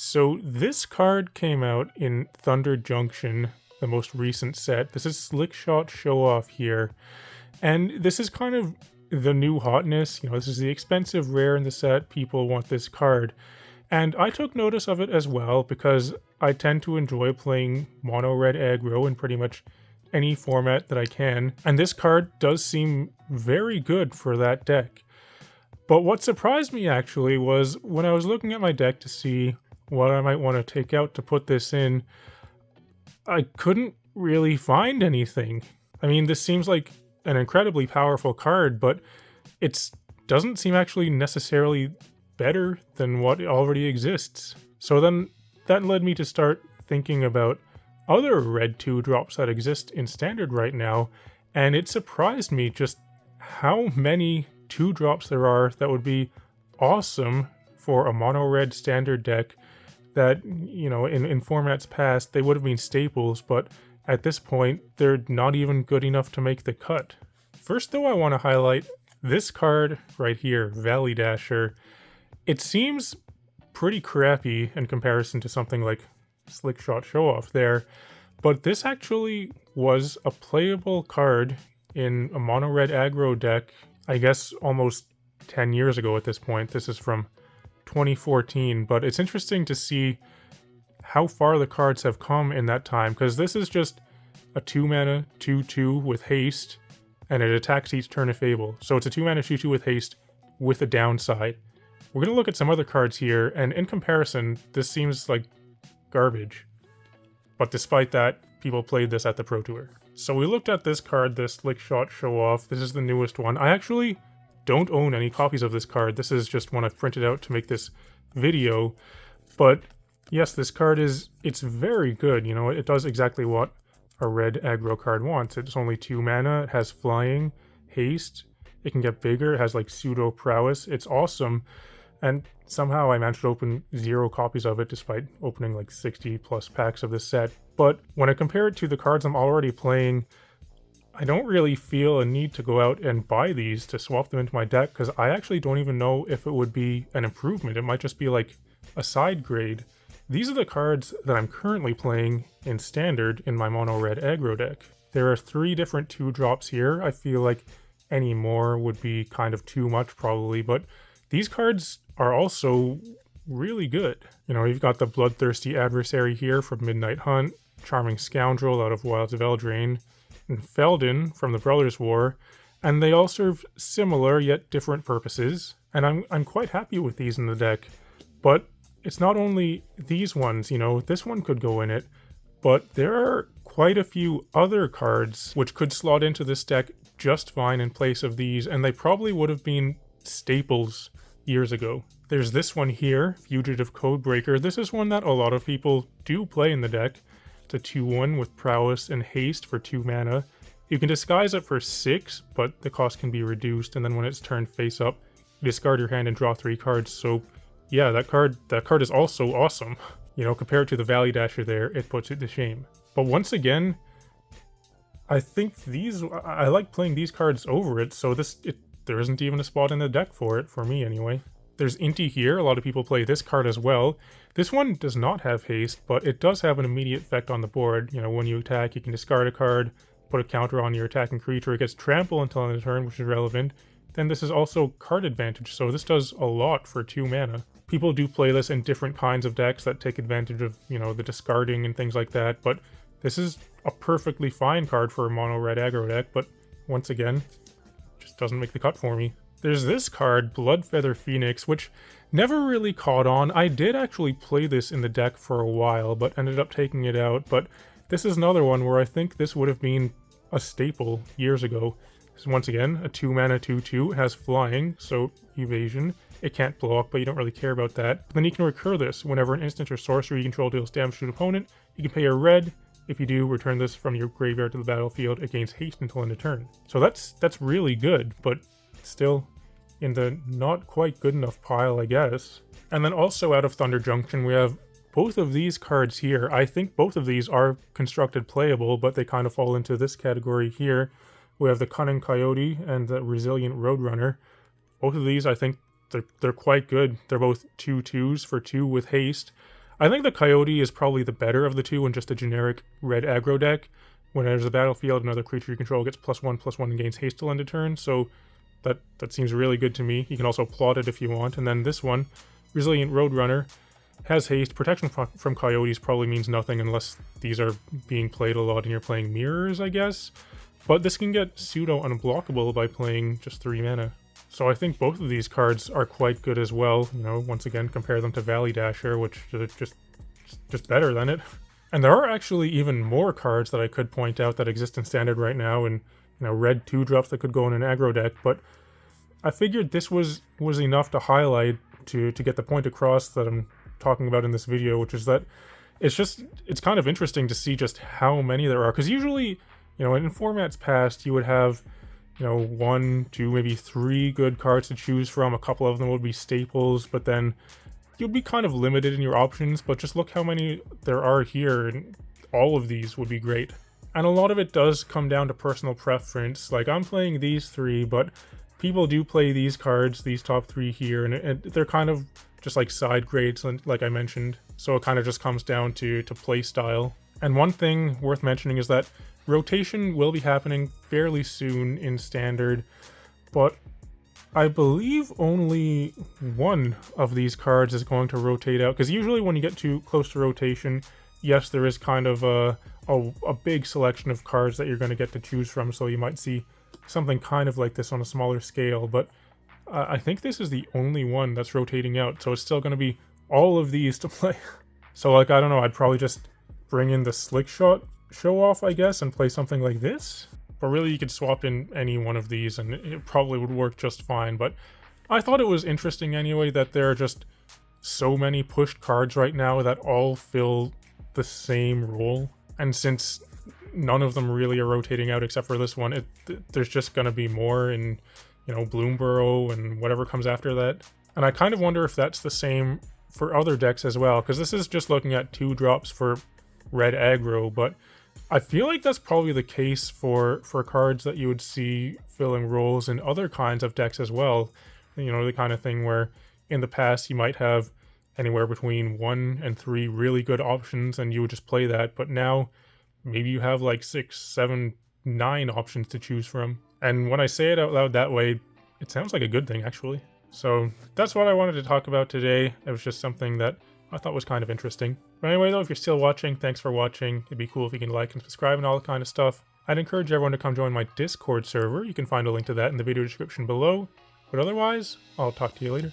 So this card came out in Thunder Junction, the most recent set. This is Slickshot ShowOff here. And this is kind of the new hotness. This is the expensive rare in the set. People want this card. And I took notice of it as well because I tend to enjoy playing mono red aggro in pretty much any format that I can. And this card does seem very good for that deck. But what surprised me actually was when I was looking at my deck to see what I might want to take out to put this in, I couldn't really find anything. I mean, this seems like an incredibly powerful card, but it doesn't seem actually necessarily better than what already exists. So then that led me to start thinking about other red 2-drops that exist in Standard right now, and it surprised me just how many 2-drops there are that would be awesome for a mono red Standard deck that, in formats past, they would have been staples, but at this point, they're not even good enough to make the cut. First, though, I want to highlight this card right here, Valley Dasher. It seems pretty crappy in comparison to something like Slickshot ShowOff there, but this actually was a playable card in a mono red aggro deck, I guess almost 10 years ago at this point. This is from 2014, but it's interesting to see how far the cards have come in that time, because this is just a 2-mana 2/2 with haste, and it attacks each turn if able. So it's a 2-mana 2/2 with haste with a downside. We're going to look at some other cards here, and in comparison, this seems like garbage. But despite that, people played this at the Pro Tour. So we looked at this card, this Slickshot ShowOff. This is the newest one. I actually don't own any copies of this card. This is just one I've printed out to make this video. But yes, this card it's very good. It does exactly what a red aggro card wants. It's only 2 mana, it has flying, haste, it can get bigger, it has like pseudo prowess. It's awesome. And somehow I managed to open 0 copies of it despite opening like 60 plus packs of this set. But when I compare it to the cards I'm already playing, I don't really feel a need to go out and buy these to swap them into my deck, because I actually don't even know if it would be an improvement. It might just be like a side grade. These are the cards that I'm currently playing in Standard in my mono red aggro deck. There are 3 different 2-drops here. I feel like any more would be kind of too much probably, but these cards are also really good. You've got the Bloodthirsty Adversary here from Midnight Hunt, Charming Scoundrel out of Wilds of Eldraine, and Feldon from the Brothers' War, and they all serve similar yet different purposes, and I'm quite happy with these in the deck. But it's not only these ones, this one could go in it, but there are quite a few other cards which could slot into this deck just fine in place of these, and they probably would have been staples years ago. There's this one here, Fugitive Codebreaker. This is one that a lot of people do play in the deck. It's a 2/1 with prowess and haste for 2 mana. You can disguise it for 6, but the cost can be reduced, and then when it's turned face up, you discard your hand and draw 3 cards. So yeah, that card is also awesome. Compared to the Valley Dasher there, it puts it to shame. But once again, I think I like playing these cards over it, so there isn't even a spot in the deck for it, for me anyway. There's Inti here. A lot of people play this card as well. This one does not have haste, but it does have an immediate effect on the board. When you attack, you can discard a card, put a counter on your attacking creature. It gets trample until end of turn, which is relevant. Then this is also card advantage, so this does a lot for 2 mana. People do play this in different kinds of decks that take advantage of, the discarding and things like that, but this is a perfectly fine card for a mono red aggro deck, but once again, just doesn't make the cut for me. There's this card, Bloodfeather Phoenix, which never really caught on. I did actually play this in the deck for a while, but ended up taking it out. But this is another one where I think this would have been a staple years ago. This is once again a 2-mana 2/2, has flying, so evasion. It can't block, but you don't really care about that. Then you can recur this. Whenever an instant or sorcery you control deals damage to an opponent, you can pay a red. If you do, return this from your graveyard to the battlefield. It gains haste until end of turn. So that's really good, but still in the not quite good enough pile, I guess. And then also out of Thunder Junction, we have both of these cards here. I think both of these are constructed playable, but they kind of fall into this category here. We have the Cunning Coyote and the Resilient Roadrunner. Both of these, I think they're quite good. They're both 2/2s for 2 with haste. I think the Coyote is probably the better of the two in just a generic red aggro deck. When there's a battlefield, another creature you control gets +1/+1 and gains haste till end of turn, so that seems really good to me. You can also plot it if you want. And then this one, Resilient Roadrunner, has haste. Protection from Coyotes probably means nothing unless these are being played a lot and you're playing mirrors, I guess. But this can get pseudo unblockable by playing just 3 mana. So I think both of these cards are quite good as well. You know, once again, compare them to Valley Dasher, which is just better than it. And there are actually even more cards that I could point out that exist in Standard right now, and red 2-drops that could go in an aggro deck, but I figured this was enough to highlight to get the point across that I'm talking about in this video, which is that it's kind of interesting to see just how many there are, because usually, in formats past, you would have 1, 2, maybe 3 good cards to choose from. A couple of them would be staples, but then you'd be kind of limited in your options. But just look how many there are here, and all of these would be great. And a lot of it does come down to personal preference. Like, I'm playing these 3, but people do play these cards, these top 3 here, and they're kind of just like side grades, like I mentioned. So it kind of just comes down to play style. And one thing worth mentioning is that rotation will be happening fairly soon in Standard, but I believe only one of these cards is going to rotate out, because usually when you get too close to rotation, yes, there is kind of a big selection of cards that you're going to get to choose from, so you might see something kind of like this on a smaller scale, but I think this is the only one that's rotating out, so it's still going to be all of these to play. So, like, I don't know, I'd probably just bring in the Slickshot ShowOff, I guess, and play something like this. But really, you could swap in any one of these, and it probably would work just fine. But I thought it was interesting anyway that there are just so many pushed cards right now that all fill the same role. And since none of them really are rotating out except for this one, there's just going to be more in, Bloomburrow and whatever comes after that. And I kind of wonder if that's the same for other decks as well, because this is just looking at 2-drops for red aggro, but I feel like that's probably the case for cards that you would see filling roles in other kinds of decks as well. The kind of thing where in the past you might have anywhere between 1 and 3 really good options and you would just play that, but now maybe you have like 6, 7, 9 options to choose from. And when I say it out loud that way, it sounds like a good thing, actually. So that's what I wanted to talk about today. It was just something that I thought was kind of interesting. But anyway, though, if you're still watching, thanks for watching. It'd be cool if you can like and subscribe and all that kind of stuff. I'd encourage everyone to come join my Discord server. You can find a link to that in the video description below. But otherwise, I'll talk to you later.